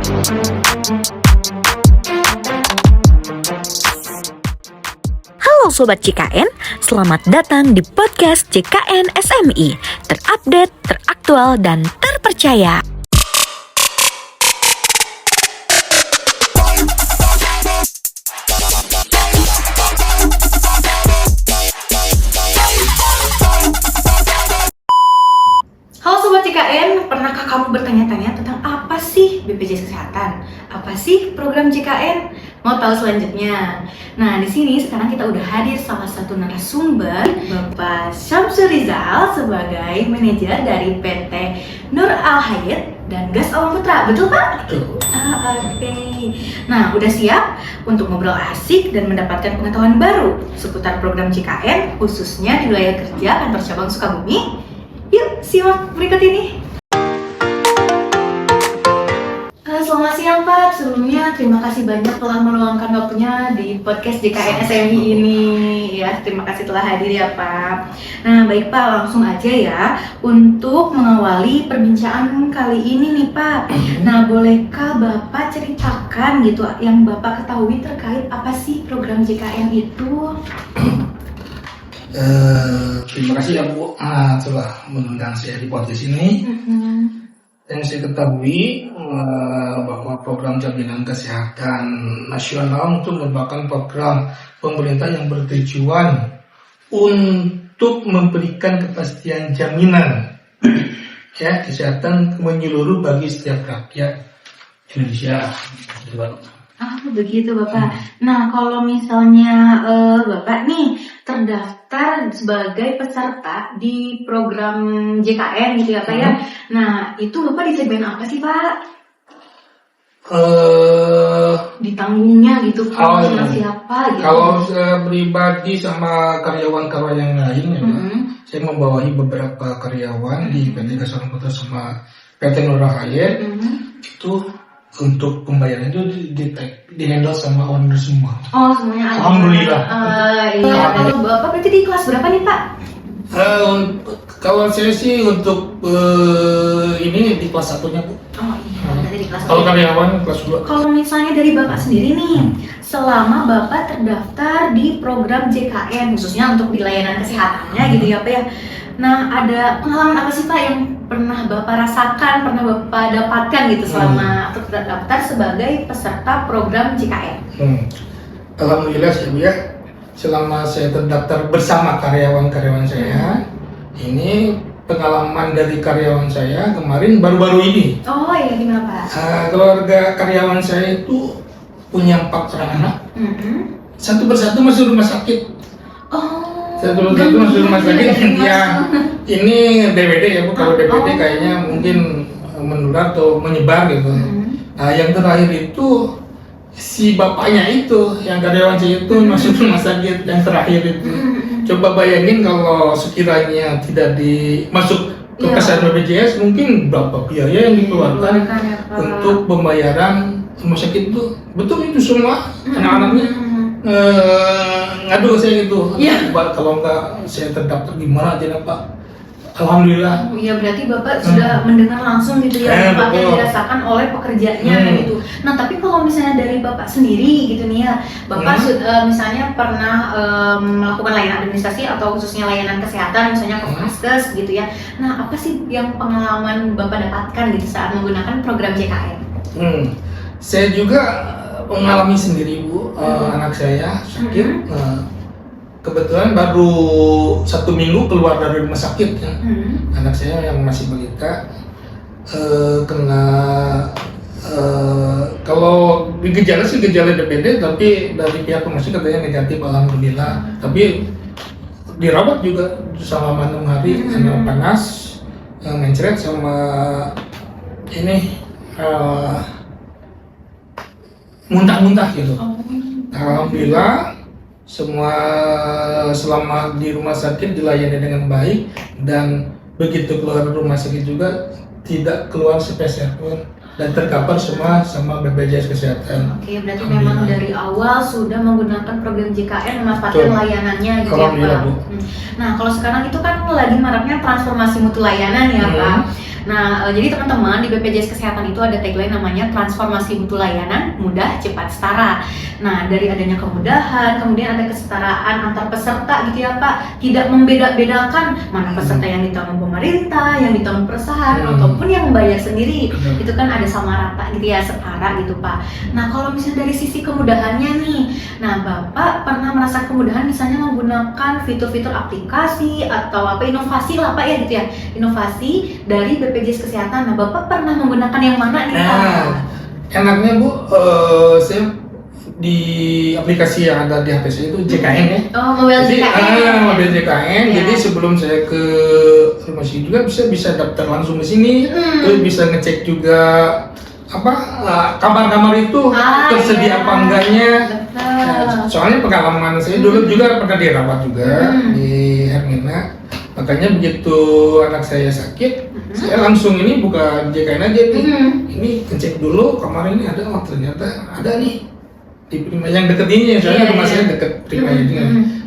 Halo Sobat JKN, selamat datang di podcast JKN SMI, terupdate, teraktual, dan terpercaya. Halo Sobat JKN, pernahkah kamu bertanya-tanya tentang apa sih BPJS Kesehatan? Apa sih program JKN? Mau tahu selanjutnya? Nah, di sini sekarang kita udah hadir salah satu narasumber, Bapak Syamsur Rizal sebagai manajer dari PT Nur Al Hayat dan Gas Alam Putra. Betul Pak? Betul. Oke. Nah, udah siap untuk ngobrol asik dan mendapatkan pengetahuan baru seputar program JKN khususnya di wilayah kerja kantor cabang Sukabumi? Yuk, simak berikut ini. Selamat siang Pak, sebelumnya terima kasih banyak telah meluangkan waktunya di podcast JKN SMI ini. Ya, terima kasih telah hadir ya Pak. Nah baik Pak, langsung aja ya untuk mengawali perbincangan kali ini nih Pak. Nah bolehkah Bapak ceritakan gitu yang Bapak ketahui terkait apa sih program JKN itu? Terima kasih ya Bu telah mengundang saya di podcast ini. Yang saya ketahui bahwa program jaminan kesehatan nasional itu merupakan program pemerintah yang bertujuan untuk memberikan kepastian jaminan ya kesehatan menyeluruh bagi setiap rakyat Indonesia. Begitu Bapak. Nah kalau misalnya Bapak nih terdaftar sebagai peserta di program JKN gitu ya Pak ya. Nah itu Bapak disediain apa sih Pak? Ditanggungnya gitu Pak sama siapa gitu? Kalau saya pribadi sama karyawan-karyawan yang lain ya, saya membawahi beberapa karyawan di PT Gas Alam Putra sama PT Nur Al Hayat itu. Untuk pembayaran itu di-handle sama owner semua. Oh, semuanya ada. Alhamdulillah. Iya. Kalau Bapak berarti di kelas berapa nih, Pak? Kalau saya sih untuk ini di kelas 1-nya, Bu. Oh iya, berarti di kelas 1. Kalau karyawan kelas 2. Kalau misalnya dari Bapak sendiri nih, selama Bapak terdaftar di program JKN, khususnya untuk di layanan kesehatannya gitu ya, Pak ya. Nah, ada pengalaman apa sih Pak yang pernah Bapak rasakan, pernah Bapak dapatkan gitu selama terdaftar sebagai peserta program JKN? Alhamdulillah sih Bu ya, selama saya terdaftar bersama karyawan-karyawan saya, ini pengalaman dari karyawan saya kemarin baru-baru ini. Oh iya, gimana Pak? Keluarga karyawan saya itu punya 4 orang anak, satu persatu masuk rumah sakit. Satu masuk rumah sakit ya. Ini DBD ya Bu, kalau DBD kayaknya mungkin menular atau menyebar gitu. Nah yang terakhir itu si bapaknya itu, yang karyawan saya itu masuk rumah sakit yang terakhir itu. Coba bayangin kalau sekiranya tidak masuk ke pesan BPJS, mungkin berapa biaya yang dikeluarkan untuk pembayaran rumah sakit itu. Betul itu semua anak-anaknya ngadu saya gitu. Kalau enggak saya terdaftar gimana aja Pak. Alhamdulillah. Iya berarti Bapak sudah mendengar langsung gitu ya Bapak yang dirasakan oleh pekerjanya gitu. Nah tapi kalau misalnya dari Bapak sendiri gitu nih ya, Bapak misalnya pernah melakukan layanan administrasi atau khususnya layanan kesehatan misalnya ke Vaskes gitu ya. Nah apa sih yang pengalaman Bapak dapatkan gitu saat menggunakan program JKN? Saya juga mengalami sendiri Bu, anak saya sakit. Kebetulan baru 1 minggu keluar dari rumah sakit ya. Anak saya yang masih balita kena kalau di gejala sih gejala DBD, tapi dari pihak rumah sakit katanya negatif, alhamdulillah. Tapi dirawat juga selama 6 hari karena panas, mencret sama ini muntah-muntah gitu. Alhamdulillah semua selama di rumah sakit dilayani dengan baik, dan begitu keluar rumah sakit juga tidak keluar sepeser pun dan tercover semua sama BPJS Kesehatan. Oke, berarti memang dari awal sudah menggunakan program JKN memanfaatkan layanannya gitu ya Pak. Nah kalau sekarang itu kan lagi maraknya transformasi mutu layanan ya Pak. Nah, jadi teman-teman di BPJS Kesehatan itu ada tagline namanya transformasi mutu layanan mudah, cepat, setara. Nah, dari adanya kemudahan, kemudian ada kesetaraan antar peserta gitu ya Pak, tidak membeda-bedakan mana peserta yang ditanggung pemerintah, yang ditanggung perusahaan, ataupun yang membayar sendiri. Itu kan ada sama rata gitu ya, setara gitu Pak. Nah, kalau misalnya dari sisi kemudahannya nih, nah Bapak pernah merasa kemudahan misalnya menggunakan fitur-fitur aplikasi atau apa inovasi lah Pak ya gitu ya, inovasi dari BPJS Kesehatan. Nah, Bapak pernah menggunakan yang mana nih Pak? Nah, enaknya Bu, saya di aplikasi yang ada di HP saya itu JKN ya. Oh, mobile jadi, JKN. Mobile JKN. Ya. Jadi sebelum saya ke rumah sakit juga bisa daftar langsung ke sini, terus bisa ngecek juga apa kamar-kamar itu tersedia apa enggaknya. Nah, soalnya pengalaman saya dulu juga pernah dirawat juga di Hermina. Makanya begitu anak saya sakit, saya langsung ini buka JKN aja nih. Ini ngecek dulu kamar ini ada, oh ternyata ada nih di Prima yang deket ini, soalnya rumah saya deket Prima ini.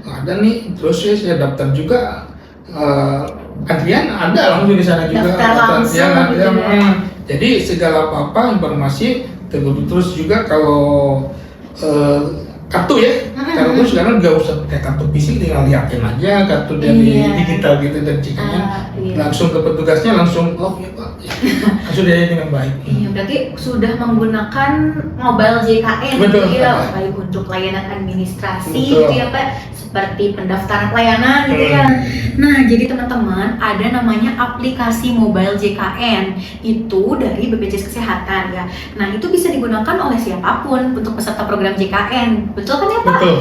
Ada nih, terus saya daftar juga. Antrian ada langsung di sana juga. Daftar langsung. Jadi segala apa informasi terus juga kalau kartu ya, kartu sekarang nggak usah pakai kartu fisik, tinggal liatin aja kartu dari digital gitu dan cikanya langsung ke petugasnya langsung ya Pak, langsung dia dengan baik. Iya, berarti sudah menggunakan mobile JKN Betul, gitu ya, baik untuk layanan administrasi gitu ya Pak, seperti pendaftaran pelayanan gitu ya. Nah, jadi teman-teman ada namanya aplikasi mobile JKN itu dari BPJS Kesehatan ya. Nah, itu bisa digunakan oleh siapapun untuk peserta program JKN. Betul kan ya Pak? Betul.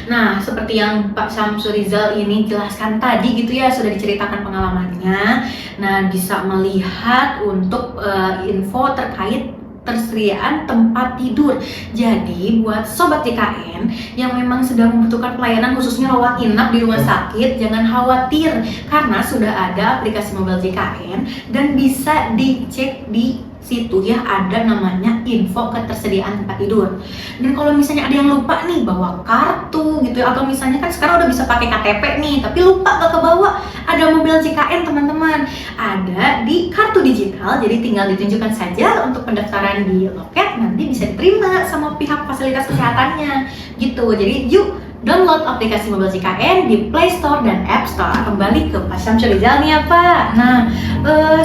Nah, seperti yang Pak Syamsul Rizal ini jelaskan tadi gitu ya, sudah diceritakan pengalamannya. Nah, bisa melihat untuk info terkait ketersediaan tempat tidur. Jadi buat sobat JKN yang memang sedang membutuhkan pelayanan khususnya rawat inap di rumah sakit, jangan khawatir karena sudah ada aplikasi mobile JKN dan bisa dicek di situ ya, ada namanya info ketersediaan tempat tidur. Dan kalau misalnya ada yang lupa nih bawa kartu gitu ya, atau misalnya kan sekarang udah bisa pakai KTP nih tapi lupa gak kebawa, ada mobil JKN teman-teman, ada di kartu digital. Jadi tinggal ditunjukkan saja untuk pendaftaran di loket, nanti bisa diterima sama pihak fasilitas kesehatannya gitu. Jadi yuk download aplikasi mobile JKN di Play Store dan App Store. Kembali ke Pak Syamsul Rizal nih ya Pak. Nah,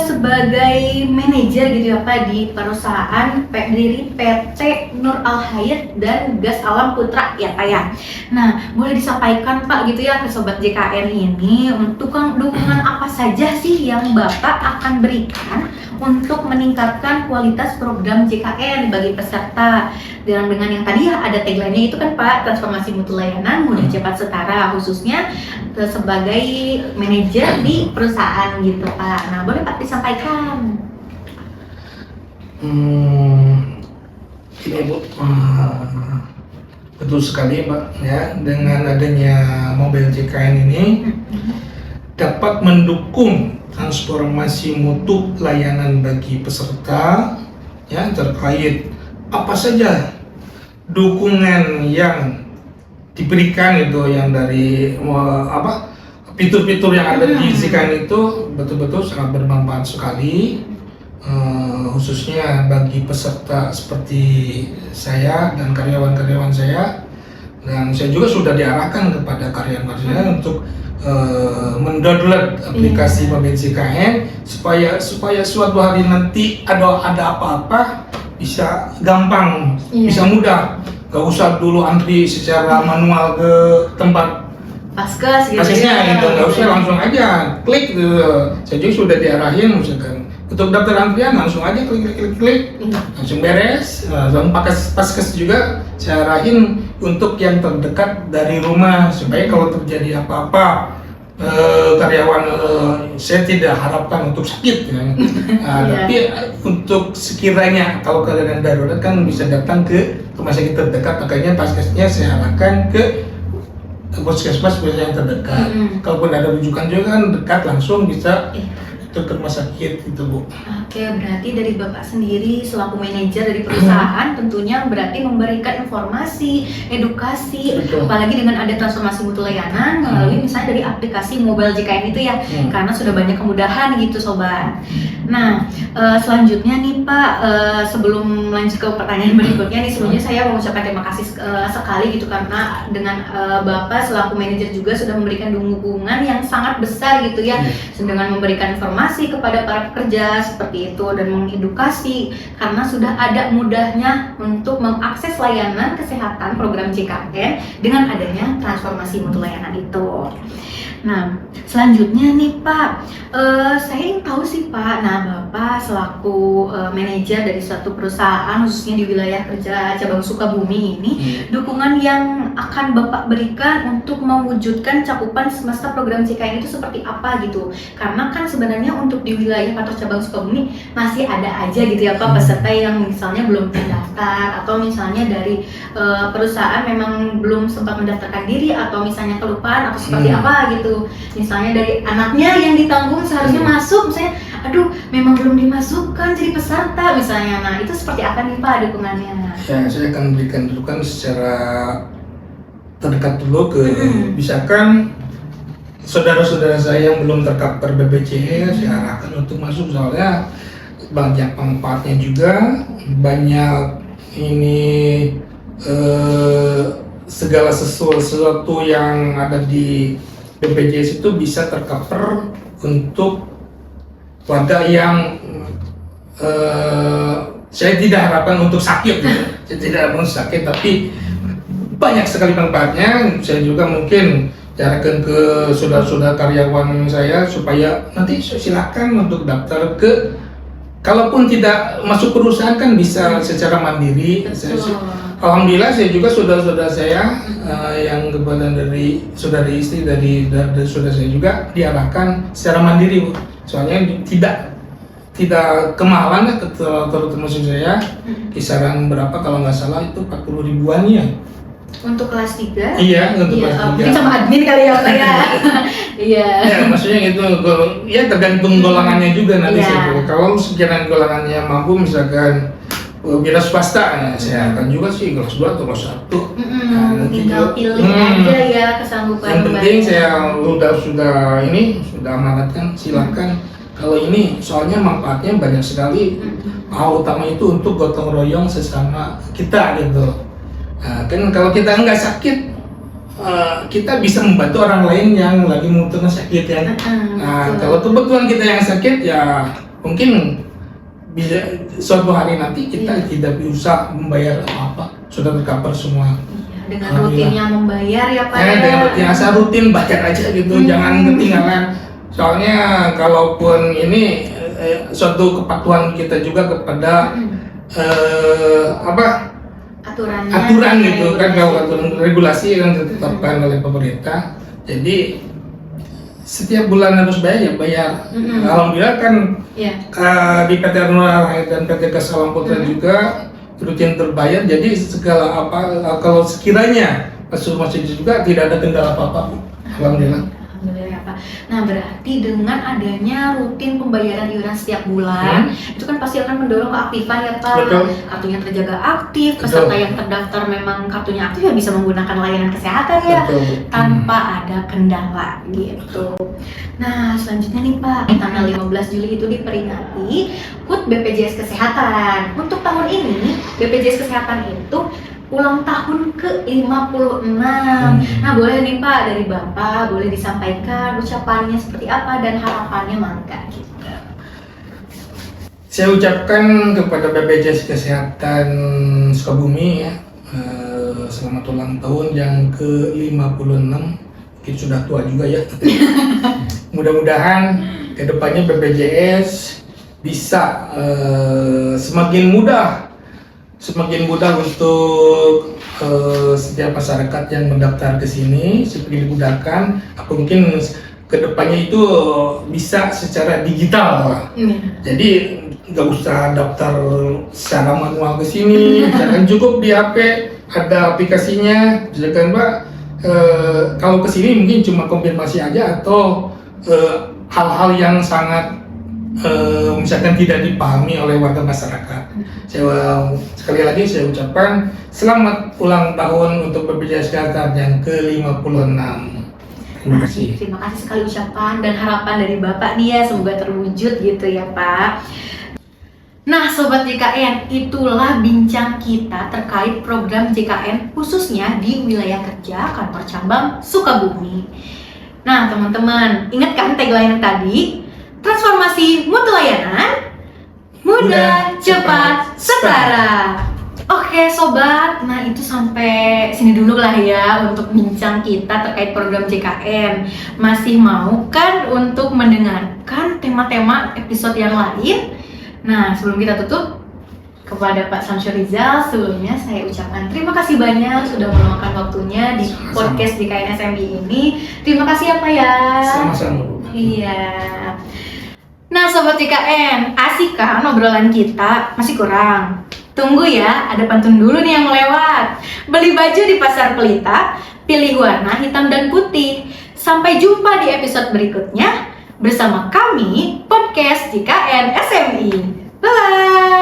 sebagai manajer gitu ya Pak di perusahaan pendiri PT Nur Al Hayat dan Gas Alam Putra ya Pak ya. Nah, boleh disampaikan Pak gitu ya ke sobat JKN ini untuk dukungan apa saja sih yang Bapak akan berikan untuk meningkatkan kualitas program JKN bagi peserta. Dan dengan yang tadi ya ada tagline-nya itu kan Pak, transformasi mutu layanan mudah, cepat, setara, khususnya sebagai manajer di perusahaan gitu Pak. Nah, boleh Pak disampaikan? Ini Bu, betul sekali Mbak ya, dengan adanya mobil JKN ini dapat mendukung transformasi mutu layanan bagi peserta ya, terkait apa saja dukungan yang diberikan itu yang dari fitur-fitur yang ada di JKN itu betul-betul sangat bermanfaat sekali, khususnya bagi peserta seperti saya dan karyawan-karyawan saya. Dan saya juga sudah diarahkan kepada karyawan saya untuk mendownload aplikasi mobil JKN supaya suatu hari nanti ada apa-apa bisa gampang, bisa mudah, gak usah dulu antri secara manual ke tempat Paskes gitu paskesnya gitu, gak usah langsung aja klik gitu. Saya juga sudah diarahin misalkan untuk daftar antrian langsung aja klik langsung beres. Dan paskes juga saya arahin untuk yang terdekat dari rumah supaya kalau terjadi apa-apa karyawan saya tidak harapkan untuk sakit ya. Tapi untuk sekiranya kalau keadaan darurat kan bisa datang ke rumah sakit terdekat, makanya paskesnya saya arahkan ke puskesmas yang terdekat. Kalaupun ada rujukan juga kan dekat, langsung bisa ke rumah sakit gitu Bu. Oke, berarti dari Bapak sendiri selaku manajer dari perusahaan tentunya berarti memberikan informasi, edukasi, apalagi dengan ada transformasi mutu layanan melalui misalnya dari aplikasi mobile JKN itu ya, karena sudah banyak kemudahan gitu sobat. Nah, selanjutnya nih Pak, sebelum lanjut ke pertanyaan berikutnya nih, sebelumnya saya mengucapkan terima kasih sekali gitu karena dengan Bapak selaku manajer juga sudah memberikan dukungan yang sangat besar gitu ya, dengan memberikan informasi kepada para pekerja seperti itu dan mengedukasi karena sudah ada mudahnya untuk mengakses layanan kesehatan program JKN dengan adanya transformasi mutu layanan itu. Nah, selanjutnya nih Pak, saya ingin tahu sih Pak, nah Bapak selaku manajer dari suatu perusahaan khususnya di wilayah kerja cabang Sukabumi ini, dukungan yang akan Bapak berikan untuk mewujudkan cakupan semesta program JKN itu seperti apa gitu? Karena kan sebenarnya untuk di wilayah atau cabang Sukabumi masih ada aja gitu ya Pak peserta yang misalnya belum terdaftar atau misalnya dari perusahaan memang belum sempat mendaftarkan diri atau misalnya kelupaan atau seperti apa gitu. Misalnya dari anaknya yang ditanggung seharusnya masuk, misalnya aduh memang belum dimasukkan jadi peserta misalnya. Nah, itu seperti apa nih Pak dukungannya? Ya, saya akan berikan dukungan secara terdekat dulu ke misalkan saudara-saudara saya yang belum tercover BPJS, saya arahkan untuk masuk soalnya banyak manfaatnya juga, banyak ini segala sesuatu yang ada di BPJS itu bisa tercover untuk warga yang saya tidak harapkan untuk sakit, saya tidak harapkan sakit, tapi banyak sekali manfaatnya. Saya juga mungkin carikan ke saudara-saudara karyawan saya supaya nanti silakan untuk daftar ke, kalaupun tidak masuk perusahaan kan bisa secara mandiri. Alhamdulillah saya juga saudara-saudara saya yang kebetulan dari saudara istri dari saudara saya juga diarahkan secara mandiri, Bu. Soalnya tidak kemahalan ya, termasuk saya kisaran berapa kalau nggak salah itu 40 ribuan ya. Untuk kelas 3? Iya, untuk kelas 3. Mungkin sama admin kali ya Pak ya. Iya. Ya, maksudnya itu ya tergantung golongannya juga nanti saya. Kalau sekiranya golongannya mampu misalkan wira swasta, saya akan juga sih kelas 2 atau kelas 1. Tinggal pilih aja ya kesanggupan. Yang penting saya sudah amanatkan, silakan. Kalau ini soalnya manfaatnya banyak sekali. Hal utama itu untuk gotong royong sesama kita gitu. Kan kalau kita nggak sakit, kita bisa membantu orang lain yang lagi membutuhkan sakit ya. Kalau kebetulan kita yang sakit ya mungkin bisa suatu hari nanti kita tidak bisa membayar apa, sudah tercover semua. Dengan rutinnya membayar ya Pak. Dengan rutin, asal rutin bayar aja gitu, jangan ketinggalan. Soalnya kalaupun ini suatu kepatuhan kita juga kepada aturan gitu kan, kalau aturan regulasi yang ditetapkan oleh pemerintah. Jadi setiap bulan harus bayar. Alhamdulillah kan di PT Arnura dan PT Gas Alam Putra juga rutin terbayar. Jadi segala kalau sekiranya masuk juga tidak ada kendala apa-apa. Alhamdulillah. Alhamdulillah ya Pak. Nah berarti dengan adanya rutin pembayaran iuran setiap bulan, itu kan pasti akan mendorong keaktifan ya Pak. Betul. Kartunya terjaga aktif, peserta yang terdaftar memang kartunya aktif ya bisa menggunakan layanan kesehatan ya. Betul. Tanpa ada kendala gitu. Nah selanjutnya nih Pak, tanggal 15 Juli itu diperingati HUT BPJS Kesehatan. Untuk tahun ini BPJS Kesehatan itu ulang tahun ke-56. Nah boleh nih Pak dari Bapak boleh disampaikan ucapannya seperti apa dan harapannya mangga gitu. Saya ucapkan kepada BPJS Kesehatan Sukabumi ya, selamat ulang tahun yang ke-56. Mungkin sudah tua juga ya. Mudah-mudahan kedepannya BPJS bisa semakin mudah untuk setiap masyarakat yang mendaftar ke sini seperti dimudahkan. Mungkin kedepannya itu bisa secara digital. Jadi nggak usah daftar secara manual ke sini, jangan cukup di HP ada aplikasinya. Misalkan Mbak kalau ke sini mungkin cuma konfirmasi aja atau hal-hal yang sangat misalkan tidak dipahami oleh warga masyarakat. Sekali lagi saya ucapkan selamat ulang tahun untuk BPJS Kesehatan yang ke-56. Terima kasih. Terima kasih sekali ucapan dan harapan dari Bapak nih ya, semoga terwujud gitu ya Pak. Nah Sobat JKN, itulah bincang kita terkait program JKN khususnya di wilayah kerja kantor cabang Sukabumi. Nah teman-teman, ingat kan tagline yang tadi? Transformasi mutu layanan, mudah, cepat, setara. Oke Sobat, nah itu sampai sini dulu lah ya untuk bincang kita terkait program JKN. Masih mau kan untuk mendengarkan tema-tema episode yang lain? Nah, sebelum kita tutup, kepada Pak Samsyur Rizal, sebelumnya saya ucapkan terima kasih banyak sudah meluangkan waktunya di podcast JKN SMI ini. Terima kasih ya Pak ya. Sama-sama Bu. Iya. Nah Sobat JKN, asik kan obrolan kita? Masih kurang? Tunggu ya, ada pantun dulu nih yang melewat. Beli baju di Pasar Pelita, pilih warna hitam dan putih. Sampai jumpa di episode berikutnya bersama kami, Podcast JKN SMI. Bye!